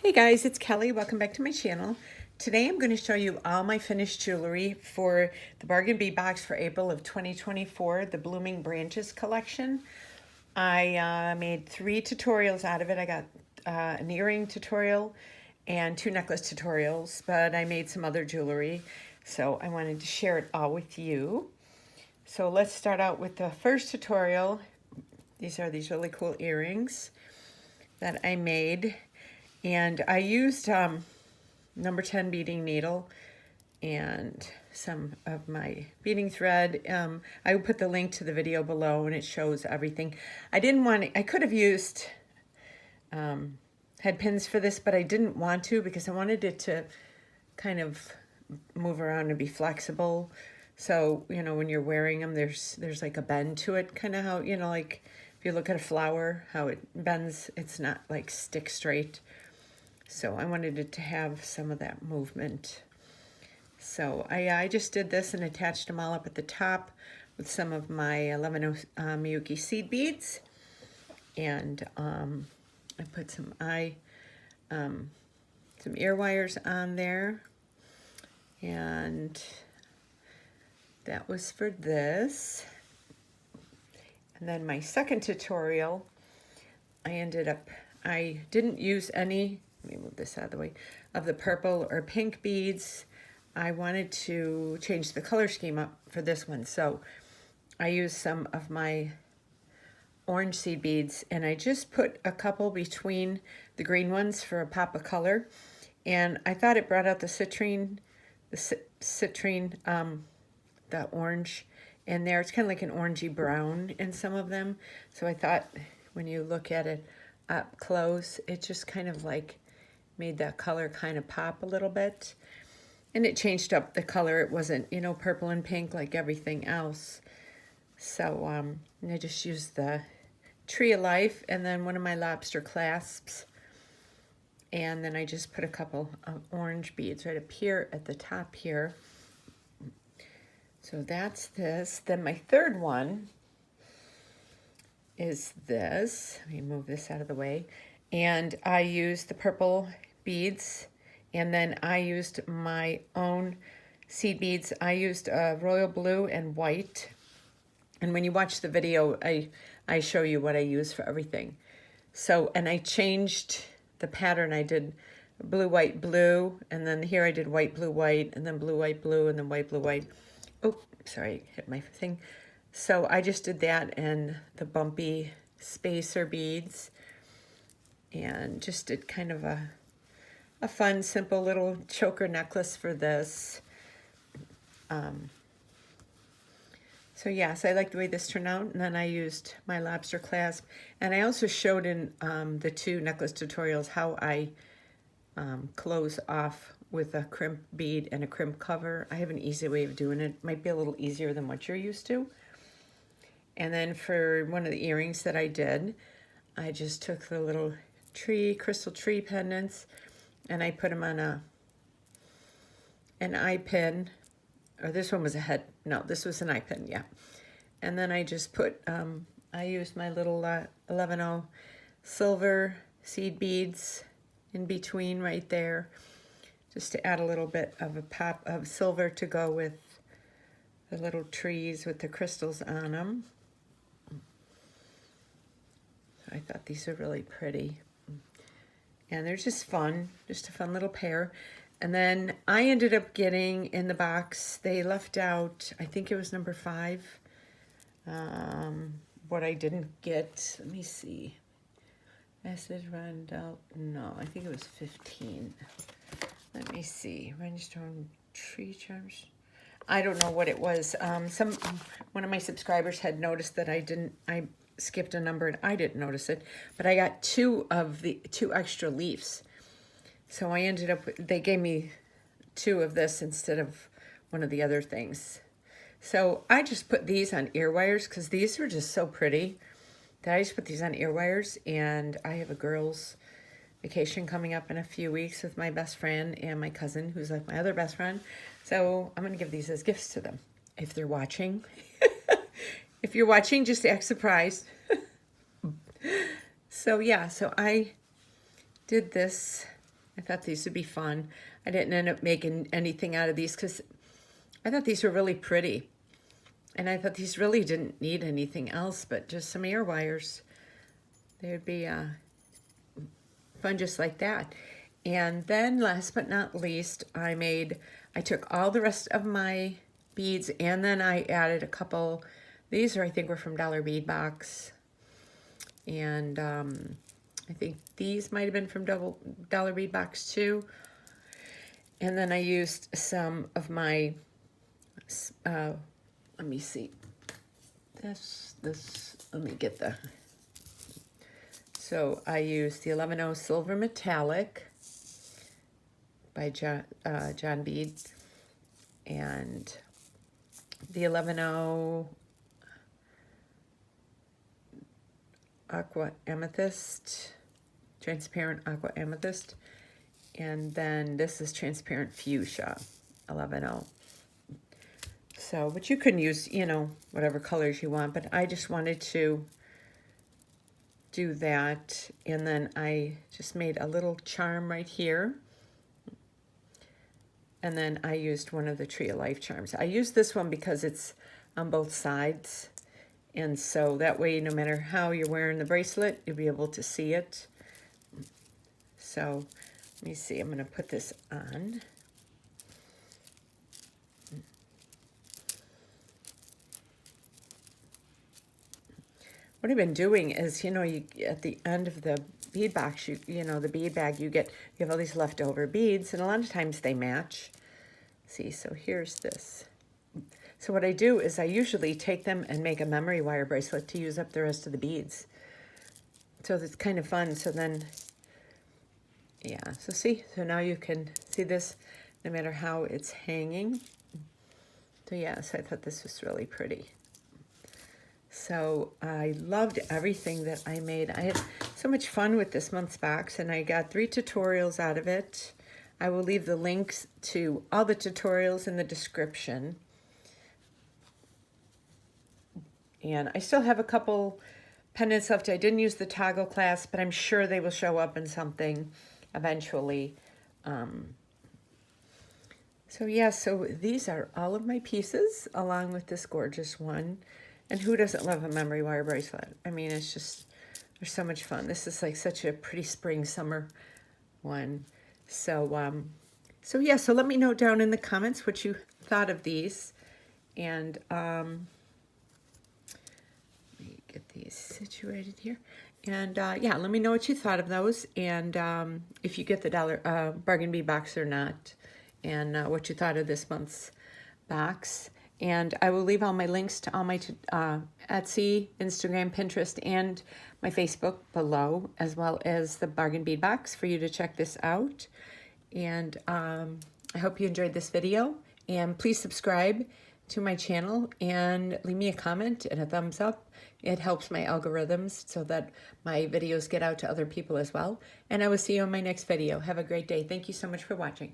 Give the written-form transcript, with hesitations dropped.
Hey guys, it's Kelly. Welcome back to my channel. Today I'm going to show you all my finished jewelry for the Bargain Bead Box for April of 2024, the Blooming Branches collection. I made 3 tutorials out of it. I got an earring tutorial and 2 necklace tutorials, but I made some other jewelry, so I wanted to share it all with you. So let's start out with the first tutorial. These are these really cool earrings that I made. And I used number 10 beading needle and some of my beading thread. I will put the link to the video below and it shows everything. I could have used head pins for this, but I didn't want to because I wanted it to kind of move around and be flexible. So, you know, when you're wearing them, there's like a bend to it, kind of how, you know, like if you look at a flower, how it bends, it's not like stick straight. So I wanted it to have some of that movement. So I just did this and attached them all up at the top with some of my 11 Miyuki seed beads. And I put some ear wires on there. And that was for this. And then my second tutorial, I didn't use any, let me move this out of the way, of the purple or pink beads. I wanted to change the color scheme up for this one. So I used some of my orange seed beads and I just put a couple between the green ones for a pop of color. And I thought it brought out the citrine, the orange in there. It's kind of like an orangey brown in some of them. So I thought when you look at it up close, it just kind of like made that color kind of pop a little bit. And it changed up the color. It wasn't, you know, purple and pink like everything else. So I just used the Tree of Life and then one of my lobster clasps. And then I just put a couple of orange beads right up here at the top here. So that's this. Then my third one is this. Let me move this out of the way. And I used the purple beads, and then I used my own seed beads. I used royal blue and white. And when you watch the video, I show you what I use for everything. So, and I changed the pattern. I did blue, white, blue, and then here I did white, blue, white, and then blue, white, blue, and then white, blue, white. Oh, sorry, hit my thing. So I just did that and the bumpy spacer beads and just did kind of a fun, simple little choker necklace for this. So yes, I like the way this turned out. And then I used my lobster clasp. And I also showed in the 2 necklace tutorials how I close off with a crimp bead and a crimp cover. I have an easy way of doing it. Might be a little easier than what you're used to. And then for one of the earrings that I did, I just took the little crystal tree pendants and I put them on an eye pin. Or this one was a head, no, this was an eye pin, yeah. And then I just put, I used my little 11 silver seed beads in between right there, just to add a little bit of a pop of silver to go with the little trees with the crystals on them. these are really pretty. And they're just fun, just a fun little pair. And then I ended up getting in the box, they left out, I think it was number 5. What I didn't get, let me see. Message run out, no, I think it was 15. Let me see, rhinestone tree charms. I don't know what it was. One of my subscribers had noticed that I skipped a number and I didn't notice it, but I got 2 extra leaves. So I ended up, they gave me 2 of this instead of one of the other things. So I just put these on ear wires because these were just so pretty that I just put these on ear wires. And I have a girls' vacation coming up in a few weeks with my best friend and my cousin, who's like my other best friend. So I'm going to give these as gifts to them if they're watching. If you're watching, just act surprised. So yeah, so I did this. I thought these would be fun. I didn't end up making anything out of these because I thought these were really pretty. And I thought these really didn't need anything else but just some ear wires. They would be fun just like that. And then last but not least, I took all the rest of my beads and then I added a couple. These I think were from Dollar Bead Box. And I think these might have been from Dollar Bead Box too. And then I used some of my, let me see, let me get the, so I used the 11-0 Silver Metallic by John Bead, and the 11-0 Aqua Amethyst, transparent Aqua Amethyst, and then this is transparent Fuchsia 11-0. So, but you can use, you know, whatever colors you want, but I just wanted to do that. And then I just made a little charm right here. And then I used one of the Tree of Life charms. I used this one because it's on both sides. And so that way, no matter how you're wearing the bracelet, you'll be able to see it. So let me see, I'm going to put this on. What I've been doing is, you know, at the end of the bead box, you know, the bead bag, you have all these leftover beads, and a lot of times they match. See, so here's this. So what I do is I usually take them and make a memory wire bracelet to use up the rest of the beads. So it's kind of fun. So then, yeah, so see, so now you can see this no matter how it's hanging. So yeah, so I thought this was really pretty. So I loved everything that I made. I had so much fun with this month's box, and I got 3 tutorials out of it. I will leave the links to all the tutorials in the description. And I still have a couple pendants left. I didn't use the toggle clasp, but I'm sure they will show up in something eventually. So yeah, so these are all of my pieces along with this gorgeous one. And who doesn't love a memory wire bracelet? I mean, it's just, they're so much fun. This is like such a pretty spring, summer one. So, so yeah, so let me know down in the comments what you thought of these. And let me get these situated here. And yeah, let me know what you thought of those. And if you get the bargain bead box or not. And what you thought of this month's box. And I will leave all my links to all my Etsy, Instagram, Pinterest, and my Facebook below, as well as the bargain bead box for you to check this out. And I hope you enjoyed this video. And please subscribe to my channel and leave me a comment and a thumbs up. It helps my algorithms so that my videos get out to other people as well. And I will see you in my next video. Have a great day. Thank you so much for watching.